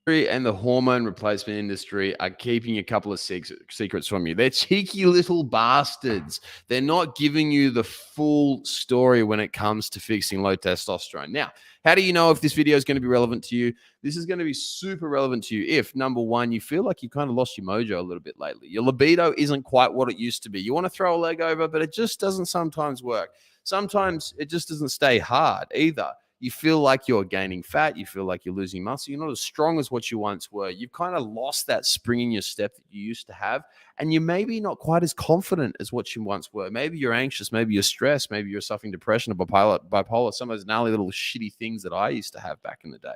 and the hormone replacement industry are keeping a couple of secrets from you. They're cheeky little bastards. They're not giving you the full story when it comes to fixing low testosterone. Now, how do you know if this video is going to be relevant to you? This is going to be super relevant to you if, number one, you feel like you kind of lost your mojo a little bit lately. Your libido isn't quite what it used to be. You want to throw a leg over, but it just doesn't sometimes work. Sometimes it just doesn't stay hard either. You feel like you're gaining fat. You feel like you're losing muscle. You're not as strong as what you once were. You've kind of lost that spring in your step that you used to have. And you're maybe not quite as confident as what you once were. Maybe you're anxious. Maybe you're stressed. Maybe you're suffering depression or bipolar, some of those gnarly little shitty things that I used to have back in the day.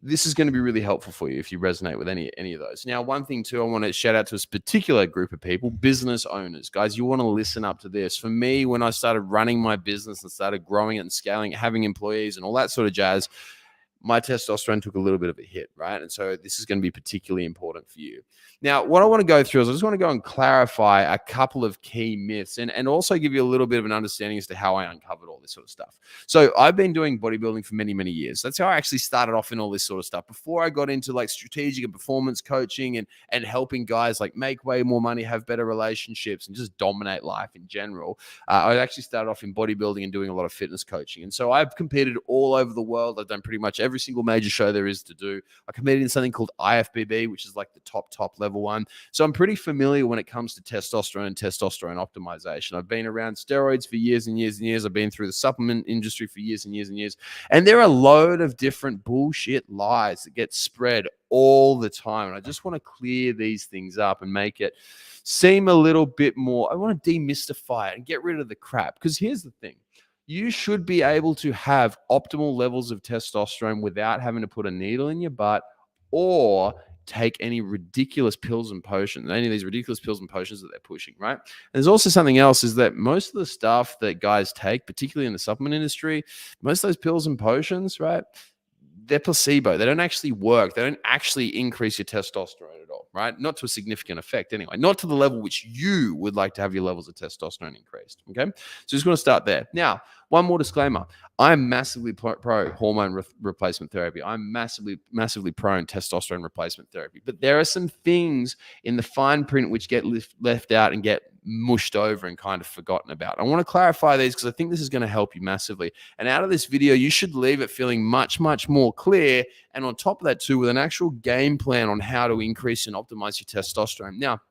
This is going to be really helpful for you if you resonate with any of those. Now, one thing too, I want to shout out to a particular group of people, business owners. Guys, you want to listen up to this. For me, when I started running my business and started growing it and scaling it, having employees and all that sort of jazz, my testosterone took a little bit of a hit, right? And so this is going to be particularly important for you. Now, what I want to go through is I just want to go and clarify a couple of key myths and also give you a little bit of an understanding as to how I uncovered all this sort of stuff. So I've been doing bodybuilding for many, many years. That's how I actually started off in all this sort of stuff. Before I got into like strategic and performance coaching and helping guys like make way more money, have better relationships, and just dominate life in general, I actually started off in bodybuilding and doing a lot of fitness coaching. And so I've competed all over the world. I've done pretty much every single major show there is to do. I competed in something called IFBB, which is like the top level one. So I'm pretty familiar when it comes to testosterone and testosterone optimization. I've been around steroids for years and years and years. I've been through the supplement industry for years and years and years. And there are a load of different bullshit lies that get spread all the time. And I just want to clear these things up and make it seem a little bit more. I want to demystify it and get rid of the crap. Because here's the thing. You should be able to have optimal levels of testosterone without having to put a needle in your butt or take any ridiculous pills and potions, any of these ridiculous pills and potions that they're pushing, right? And there's also something else is that most of the stuff that guys take, particularly in the supplement industry, most of those pills and potions, right? They're placebo. They don't actually work. They don't actually increase your testosterone at all, right? Not to a significant effect anyway, not to the level which you would like to have your levels of testosterone increased, okay? So just going to start there. Now, one more disclaimer. I'm massively pro hormone replacement therapy. I'm massively pro testosterone replacement therapy. But there are some things in the fine print which get left out and get mushed over and kind of forgotten about. I want to clarify these because I think this is going to help you massively. And out of this video, you should leave it feeling much, much more clear. And on top of that too, with an actual game plan on how to increase and optimize your testosterone. Now,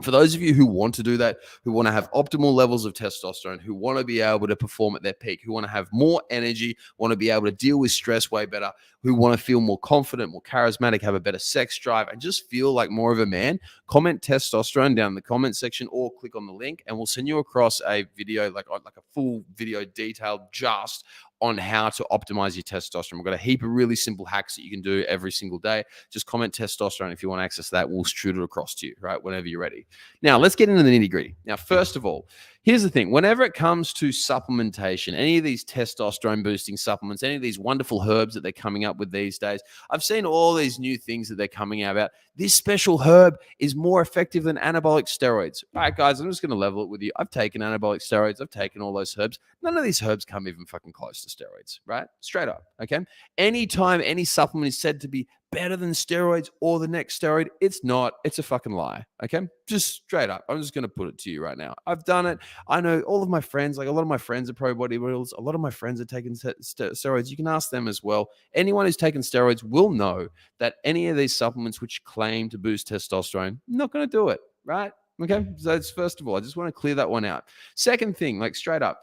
for those of you who want to do that, who want to have optimal levels of testosterone, who want to be able to perform at their peak, who want to have more energy, want to be able to deal with stress way better, who want to feel more confident, more charismatic, have a better sex drive, and just feel like more of a man, comment testosterone down in the comment section or click on the link and we'll send you across a video, like a full video detailed just on how to optimize your testosterone. We've got a heap of really simple hacks that you can do every single day. Just comment testosterone if you want access to that. We'll shoot it across to you, right, whenever you're ready. Now, let's get into the nitty-gritty. Now, first of all, here's the thing. Whenever it comes to supplementation, any of these testosterone boosting supplements, any of these wonderful herbs that they're coming up with these days, I've seen all these new things that they're coming out about. This special herb is more effective than anabolic steroids. All right, guys, I'm just going to level it with you. I've taken anabolic steroids. I've taken all those herbs. None of these herbs come even fucking close to steroids, right? Straight up, okay? Anytime any supplement is said to be better than steroids or the next steroid, it's not. It's a fucking lie, okay? Just straight up. I'm just going to put it to you right now. I've done it. I know all of my friends, like a lot of my friends are pro bodybuilders. A lot of my friends are taking steroids. You can ask them as well. Anyone who's taken steroids will know that any of these supplements which claim to boost testosterone, not going to do it, right? Okay, so that's first of all. I just want to clear that one out. Second thing, like straight up,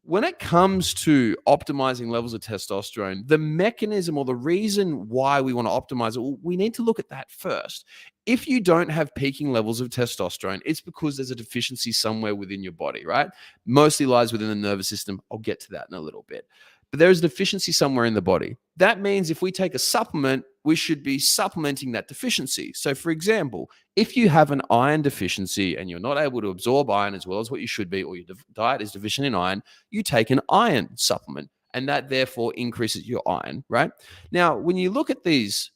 when it comes to optimizing levels of testosterone, the mechanism or the reason why we want to optimize it, we need to look at that first. If you don't have peaking levels of testosterone, it's because there's a deficiency somewhere within your body, right? Mostly lies within the nervous system. I'll get to that in a little bit. But there is a deficiency somewhere in the body. That means if we take a supplement, we should be supplementing that deficiency. So for example, if you have an iron deficiency and you're not able to absorb iron as well as what you should be, or your diet is deficient in iron, you take an iron supplement and that therefore increases your iron, right? Now, when you look at these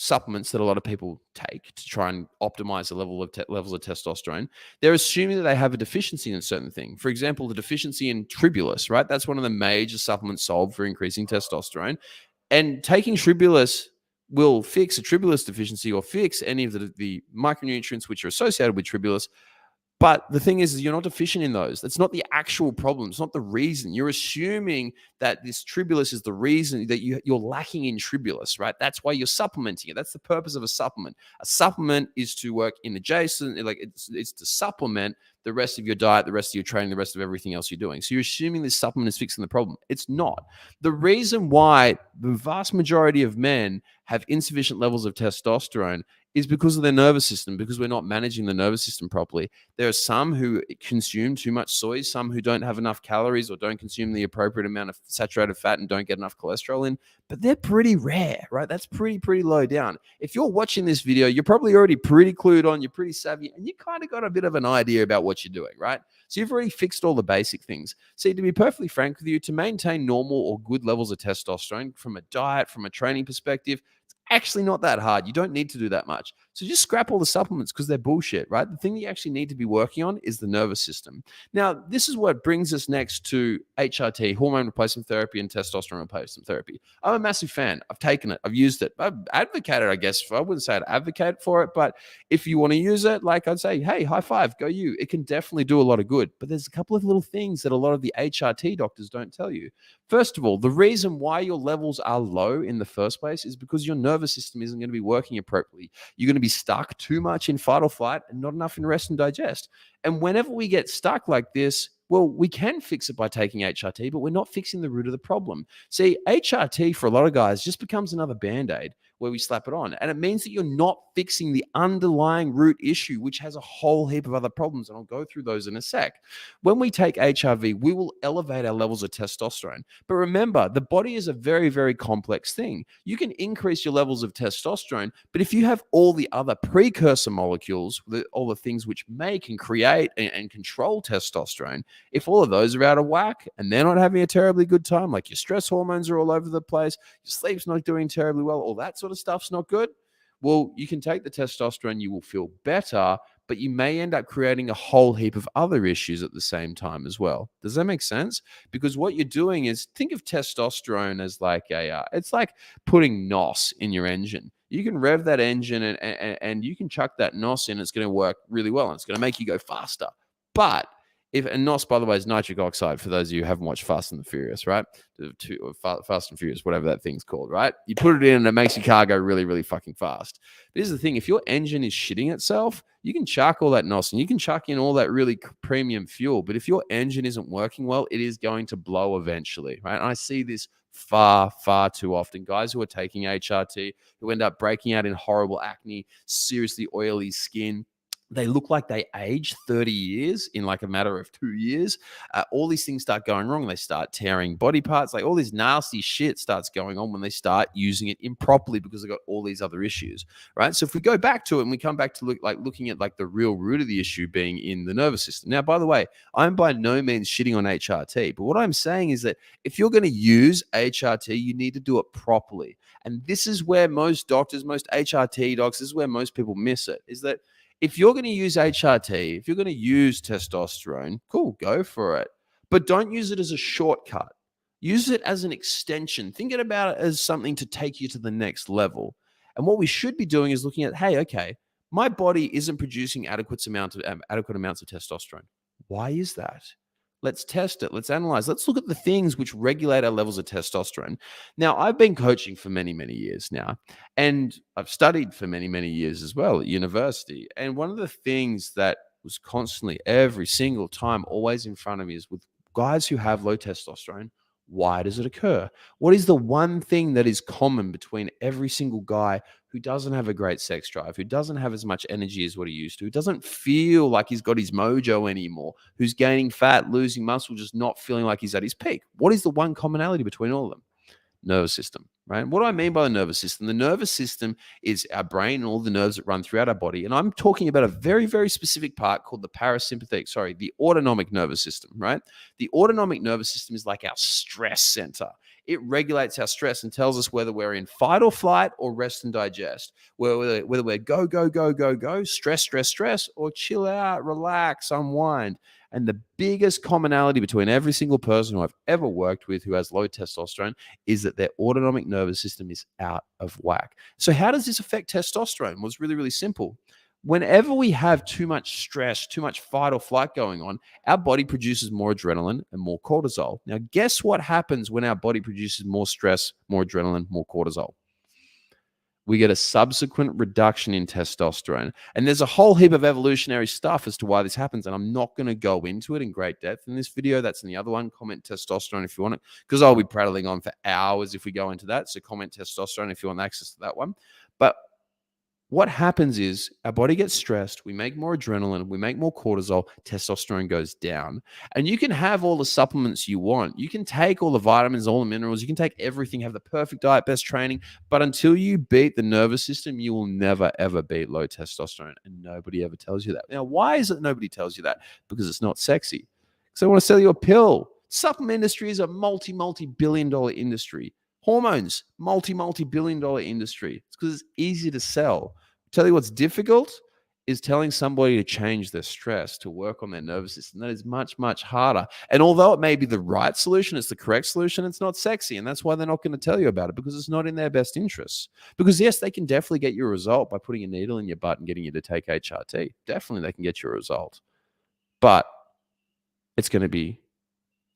supplements that a lot of people take to try and optimize the levels of testosterone, they're assuming that they have a deficiency in a certain thing. For example, the deficiency in tribulus, right? That's one of the major supplements sold for increasing testosterone. And taking tribulus will fix a tribulus deficiency or fix any of the micronutrients which are associated with tribulus. But the thing is you're not deficient in those. That's not the actual problem. It's not the reason. You're assuming that this tribulus is the reason that you're lacking in tribulus, right? That's why you're supplementing it. That's the purpose of a supplement. A supplement is to work in adjacent, like it's to supplement the rest of your diet, the rest of your training, the rest of everything else you're doing. So you're assuming this supplement is fixing the problem. It's not. The reason why the vast majority of men have insufficient levels of testosterone is because of their nervous system, because we're not managing the nervous system properly. There are some who consume too much soy, some who don't have enough calories or don't consume the appropriate amount of saturated fat and don't get enough cholesterol in, but they're pretty rare, right? That's pretty low down. If you're watching this video, you're probably already pretty clued on, you're pretty savvy, and you kind of got a bit of an idea about what you're doing, right? So you've already fixed all the basic things. See, to be perfectly frank with you, to maintain normal or good levels of testosterone from a diet, from a training perspective, actually not that hard. You don't need to do that much. So just scrap all the supplements because they're bullshit, right? The thing that you actually need to be working on is the nervous system. Now, this is what brings us next to HRT, hormone replacement therapy, and testosterone replacement therapy. I'm a massive fan. I've taken it. I've used it. I've advocated, I guess. I wouldn't say I'd advocate for it, but if you want to use it, like I'd say, hey, high five, go you. It can definitely do a lot of good. But there's a couple of little things that a lot of the HRT doctors don't tell you. First of all, the reason why your levels are low in the first place is because your nervous system isn't going to be working appropriately. You're going to be stuck too much in fight or flight and not enough in rest and digest. And whenever we get stuck like this, well, we can fix it by taking HRT, but we're not fixing the root of the problem. See, HRT for a lot of guys just becomes another Band-Aid where we slap it on. And it means that you're not fixing the underlying root issue, which has a whole heap of other problems. And I'll go through those in a sec. When we take HRV, we will elevate our levels of testosterone. But remember, the body is a very complex thing. You can increase your levels of testosterone, but if you have all the other precursor molecules, all the things which make and create and control testosterone, if all of those are out of whack and they're not having a terribly good time, like your stress hormones are all over the place, your sleep's not doing terribly well, all that sort of stuff's not good, well, you can take the testosterone, you will feel better, but you may end up creating a whole heap of other issues at the same time as well. Does that make sense? Because what you're doing is, think of testosterone as like it's like putting NOS in your engine. You can rev that engine and you can chuck that NOS in. It's going to work really well and it's going to make you go faster. But and NOS, by the way, is nitric oxide for those of you who haven't watched Fast and the Furious, right? Fast and Furious, whatever that thing's called, right? You put it in and it makes your car go really fucking fast. But here's the thing. If your engine is shitting itself, you can chuck all that NOS and you can chuck in all that really premium fuel. But if your engine isn't working well, it is going to blow eventually, right? And I see this far too often. Guys who are taking HRT who end up breaking out in horrible acne, seriously oily skin. They look like they age 30 years in like a matter of 2 years. All these things start going wrong. They start tearing body parts. Like all this nasty shit starts going on when they start using it improperly because they've got all these other issues, right? So if we go back to it and we come back to looking at like the real root of the issue being in the nervous system. Now, by the way, I'm by no means shitting on HRT, but what I'm saying is that if you're going to use HRT, you need to do it properly. And this is where most doctors, most HRT docs, this is where most people miss it, is that if you're going to use HRT, if you're going to use testosterone, cool, go for it. But don't use it as a shortcut. Use it as an extension. Think about it as something to take you to the next level. And what we should be doing is looking at, hey, okay, my body isn't producing adequate amounts of testosterone. Why is that? Let's test it. Let's analyze. Let's look at the things which regulate our levels of testosterone. Now, I've been coaching for many years now, and I've studied for many years as well at university. And one of the things that was constantly, every single time, always in front of me is with guys who have low testosterone, why does it occur? What is the one thing that is common between every single guy who doesn't have a great sex drive, who doesn't have as much energy as what he used to, who doesn't feel like he's got his mojo anymore, who's gaining fat, losing muscle, just not feeling like he's at his peak? What is the one commonality between all of them? Nervous system, right? What do I mean by the nervous system? The nervous system is our brain and all the nerves that run throughout our body. And I'm talking about a very specific part called the autonomic nervous system, right? The autonomic nervous system is like our stress center. It regulates our stress and tells us whether we're in fight or flight or rest and digest, whether we're go, stress, or chill out, relax, unwind. And the biggest commonality between every single person who I've ever worked with who has low testosterone is that their autonomic nervous system is out of whack. So, how does this affect testosterone? Well, it's really, really simple. Whenever we have too much stress, too much fight or flight going on, our body produces more adrenaline and more cortisol. Now, guess what happens when our body produces more stress, more adrenaline, more cortisol? We get a subsequent reduction in testosterone. And there's a whole heap of evolutionary stuff as to why this happens. And I'm not going to go into it in great depth in this video. That's in the other one. Comment testosterone if you want it, because I'll be prattling on for hours if we go into that. So comment testosterone if you want access to that one. But what happens is our body gets stressed, we make more adrenaline, we make more cortisol, testosterone goes down. And you can have all the supplements you want. You can take all the vitamins, all the minerals, you can take everything, have the perfect diet, best training. But until you beat the nervous system, you will never, ever beat low testosterone. And nobody ever tells you that. Now, why is it nobody tells you that? Because it's not sexy. Because they want to sell you a pill. Supplement industry is a multi-billion-dollar industry. Hormones, multi-billion-dollar industry. It's because it's easy to sell. Tell you what's difficult is telling somebody to change their stress, to work on their nervous system. That is much, much harder. And although it may be the right solution, it's the correct solution, it's not sexy. And that's why they're not going to tell you about it, because it's not in their best interests. Because yes, they can definitely get you a result by putting a needle in your butt and getting you to take HRT. Definitely they can get you a result. But it's going to be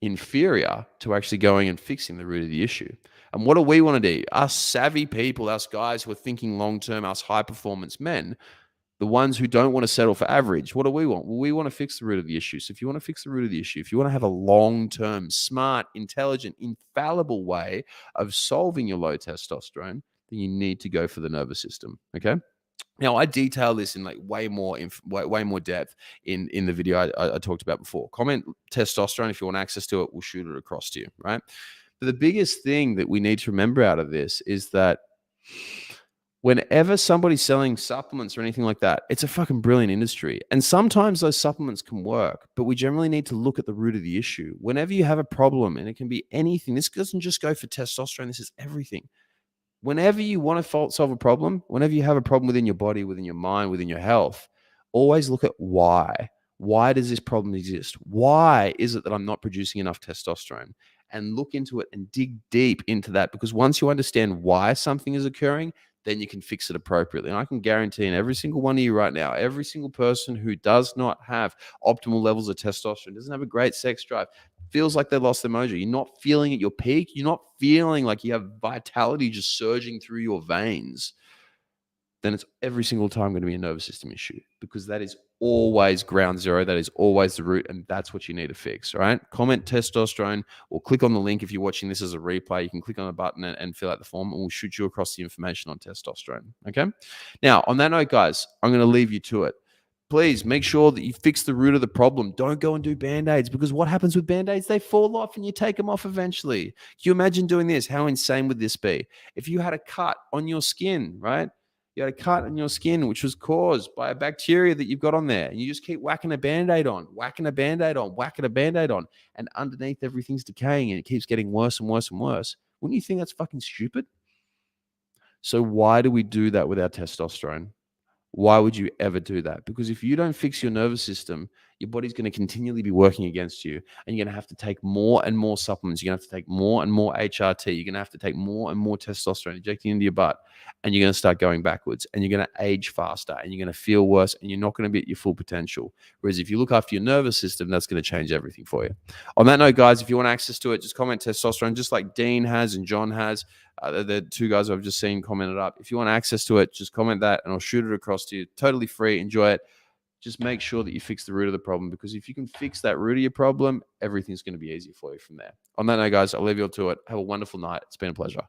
inferior to actually going and fixing the root of the issue. And what do we want to do? Us savvy people, us guys who are thinking long-term, us high-performance men, the ones who don't want to settle for average, what do we want? Well, we want to fix the root of the issue. So if you want to fix the root of the issue, if you want to have a long-term, smart, intelligent, infallible way of solving your low testosterone, then you need to go for the nervous system, okay? Now, I detail this in like way more depth in the video I talked about before. Comment testosterone if you want access to it. We'll shoot it across to you, right? But the biggest thing that we need to remember out of this is that whenever somebody's selling supplements or anything like that, it's a fucking brilliant industry. And sometimes those supplements can work, but we generally need to look at the root of the issue. Whenever you have a problem, and it can be anything, this doesn't just go for testosterone, this is everything. Whenever you want to solve a problem, whenever you have a problem within your body, within your mind, within your health, always look at why. Why does this problem exist? Why is it that I'm not producing enough testosterone? And look into it and dig deep into that, because once you understand why something is occurring, then you can fix it appropriately. And I can guarantee in every single one of you right now, every single person who does not have optimal levels of testosterone, doesn't have a great sex drive, feels like they lost their mojo. You're not feeling at your peak. You're not feeling like you have vitality just surging through your veins. Then it's every single time going to be a nervous system issue, because that is always ground zero. That is always the root, and that's what you need to fix. All right. Comment testosterone, or click on the link if you're watching this as a replay. You can click on the button and fill out the form, and we'll shoot you across the information on testosterone. Okay. Now, on that note, guys, I'm going to leave you to it. Please make sure that you fix the root of the problem. Don't go and do Band-Aids, because what happens with Band-Aids? They fall off and you take them off eventually. Can you imagine doing this? How insane would this be? If you had a cut on your skin, right? You had a cut on your skin, which was caused by a bacteria that you've got on there. And you just keep whacking a Band-Aid on, whacking a Band-Aid on, whacking a Band-Aid on. And underneath everything's decaying and it keeps getting worse and worse and worse. Wouldn't you think that's fucking stupid? So why do we do that with our testosterone? Why would you ever do that? Because if you don't fix your nervous system, your body's going to continually be working against you, and you're going to have to take more and more supplements. You're going to have to take more and more HRT. You're going to have to take more and more testosterone injecting into your butt, and you're going to start going backwards, and you're going to age faster, and you're going to feel worse, and you're not going to be at your full potential. Whereas if you look after your nervous system, that's going to change everything for you. On that note, guys, if you want access to it, just comment testosterone, just like Dean has and John has. The two guys I've just seen commented up. If you want access to it, just comment that and I'll shoot it across to you. Totally free. Enjoy it. Just make sure that you fix the root of the problem, because if you can fix that root of your problem, everything's going to be easier for you from there. On that note, guys, I'll leave you all to it. Have a wonderful night. It's been a pleasure.